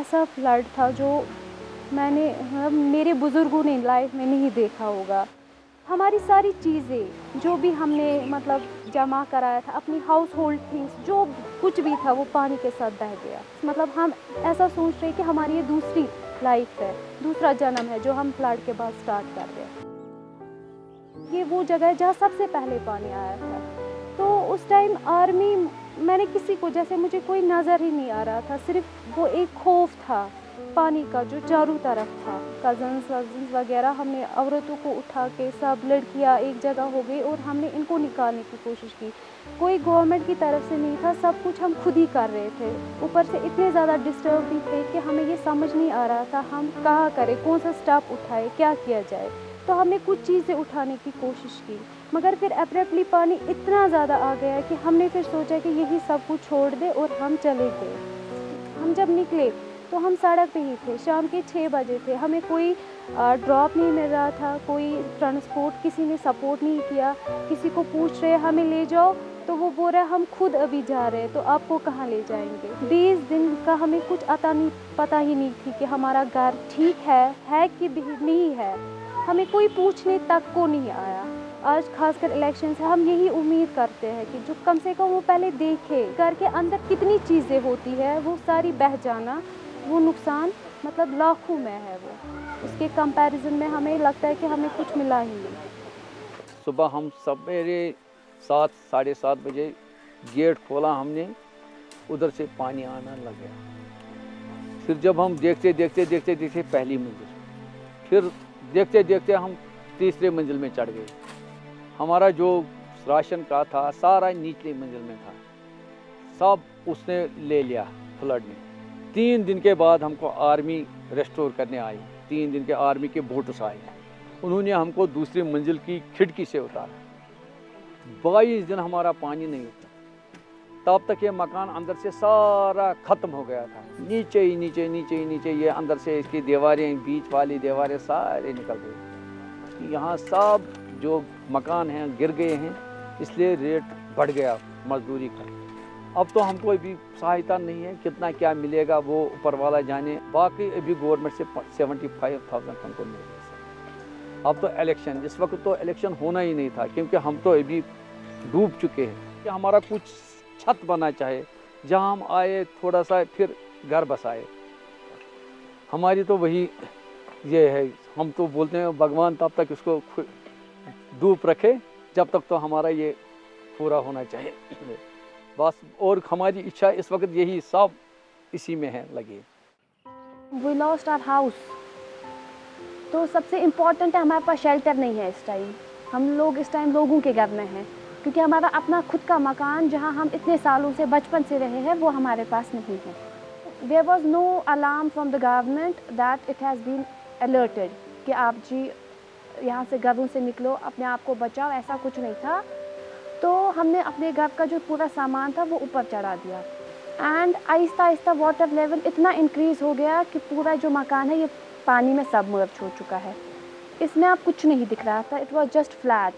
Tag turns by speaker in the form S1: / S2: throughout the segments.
S1: ऐसा फ्लड था जो मैंने मेरे बुज़ुर्गों ने लाइफ में नहीं देखा होगा। हमारी सारी चीज़ें जो भी हमने मतलब जमा कराया था, अपनी हाउस होल्ड थिंग्स जो कुछ भी था वो पानी के साथ बह गया। मतलब हम ऐसा सोच रहे कि हमारी ये दूसरी लाइफ है, दूसरा जन्म है जो हम फ्लड के बाद स्टार्ट कर रहे हैं। ये वो जगह है जहाँ सबसे पहले पानी आया था। तो उस टाइम आर्मी, मैंने किसी को, जैसे मुझे कोई नज़र ही नहीं आ रहा था, सिर्फ वो एक खौफ था पानी का जो चारों तरफ था। कज़न्स वगैरह, हमने औरतों को उठा के सब लड़कियां एक जगह हो गई और हमने इनको निकालने की कोशिश की। कोई गवर्नमेंट की तरफ से नहीं था, सब कुछ हम खुद ही कर रहे थे। ऊपर से इतने ज़्यादा डिस्टर्ब भी थे कि हमें ये समझ नहीं आ रहा था हम कहाँ करें, कौन सा स्टेप उठाए, क्या किया जाए। तो हमने कुछ चीज़ें उठाने की कोशिश की, मगर फिर अब्रप्टली पानी इतना ज़्यादा आ गया कि हमने फिर सोचा कि यही सब कुछ छोड़ दे और हम चले गए। हम जब निकले तो हम सड़क पे ही थे, शाम के 6 बजे थे। हमें कोई ड्रॉप नहीं मिल रहा था, कोई ट्रांसपोर्ट, किसी ने सपोर्ट नहीं किया। किसी को पूछ रहे हमें ले जाओ तो वो बोल रहा है हम खुद अभी जा रहे हैं, तो आपको कहाँ ले जाएंगे। 20 दिन का हमें कुछ पता ही नहीं थी कि हमारा घर ठीक है कि नहीं है। हमें कोई पूछने तक को नहीं आया। आज खासकर इलेक्शन से हम यही उम्मीद करते हैं कि जो कम से कम वो पहले देखे घर के अंदर कितनी चीज़ें होती है, वो सारी बह जाना, वो नुकसान मतलब लाखों में है। वो उसके कंपैरिजन में हमें लगता है कि हमें कुछ मिला ही नहीं।
S2: सुबह हम सवेरे 7 साढ़े 7 बजे गेट खोला हमने, उधर से पानी आना लग गया। फिर जब हम देखते पहली मंजिल, फिर देखते देखते हम तीसरे मंजिल में चढ़ गए। हमारा जो राशन का था सारा निचली मंजिल में था, सब उसने ले लिया फ्लड ने। 3 दिन के बाद हमको आर्मी रेस्टोर करने आई। 3 दिन के आर्मी के बोट्स आए, उन्होंने हमको दूसरी मंजिल की खिड़की से उतारा। 22 दिन हमारा पानी नहीं उतरा। तब तक ये मकान अंदर से सारा ख़त्म हो गया था। नीचे ही ये अंदर से इसकी दीवारें, बीच वाली दीवारें सारे निकल गई। यहाँ सब जो मकान हैं गिर गए हैं, इसलिए रेट बढ़ गया मजदूरी का। अब तो हमको अभी सहायता नहीं है, कितना क्या मिलेगा वो ऊपर वाला जाने। बाकी अभी गवर्नमेंट से 75,000 हमको मिलेगा। अब तो इलेक्शन, इस वक्त तो इलेक्शन होना ही नहीं था, क्योंकि हम तो अभी डूब चुके हैं। कि हमारा कुछ छत बना चाहे, जहाँ हम आए थोड़ा सा फिर घर बसाए। हमारी तो वही ये है, हम तो बोलते हैं भगवान तब तक इसको धूप रखे जब तक तो हमारा ये पूरा होना चाहिए बस। और हमारी इच्छा इस वक्त यही, सब इसी में है लगी।
S3: We lost our house। तो सबसे इम्पोर्टेंट है हमारे पास शेल्टर नहीं है इस टाइम। हम लोग इस टाइम लोगों के घर में हैं, क्योंकि हमारा अपना खुद का मकान जहां हम इतने सालों से बचपन से रहे हैं वो हमारे पास नहीं है। There was no alarm from the government that it has been alerted कि आप जी यहाँ से घरों से निकलो, अपने आप को बचाओ, ऐसा कुछ नहीं था। तो हमने अपने घर का जो पूरा सामान था वो ऊपर चढ़ा दिया, and Aahista Aahista water level इतना इंक्रीज़ हो गया कि पूरा जो मकान है ये पानी में सबमर्ज हो चुका है। इसमें अब कुछ नहीं दिख रहा था, इट वाज जस्ट फ्लैट।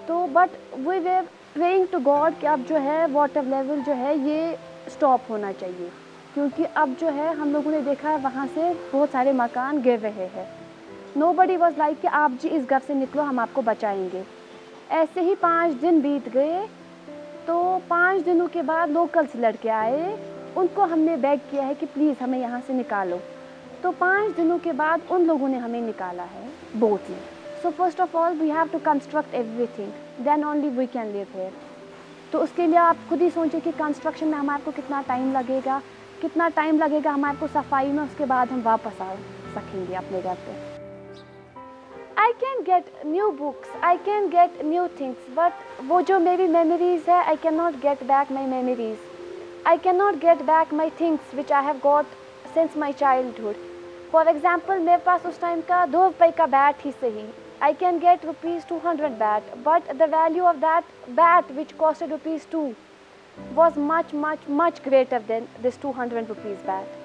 S3: तो but we were praying to God कि अब जो है वाटर लेवल जो है ये स्टॉप होना चाहिए, क्योंकि अब जो है हम लोगों ने देखा है वहाँ से बहुत सारे मकान गिर रहे हैं। नोबडी वाज लाइक कि आप जी इस घर से निकलो, हम आपको बचाएंगे। ऐसे ही 5 दिन बीत गए। तो 5 दिनों के बाद लोकल्स लड़के आए, उनको हमने बेग किया है कि प्लीज़ हमें यहाँ से निकालो। तो 5 दिनों के बाद उन लोगों ने हमें निकाला है बोट में। So first of all we have to construct everything, then only we can live here. तो उसके लिए आप खुद ही सोचिए कि कंस्ट्रक्शन में हमारे को कितना टाइम लगेगा हमारे को सफाई में, उसके बाद हम वापस आ सकेंगे अपने घर पे। I can get new books, I can get new things, but वो जो मेरी memories है, I cannot get back my memories. I cannot get back my things which I have got since my childhood. For example, मेरे पास उस time का 2 रुपए का bat ही सही, I can get ₹200 bat, but the value of that bat which costed ₹2 was much greater than this 200 rupees bat.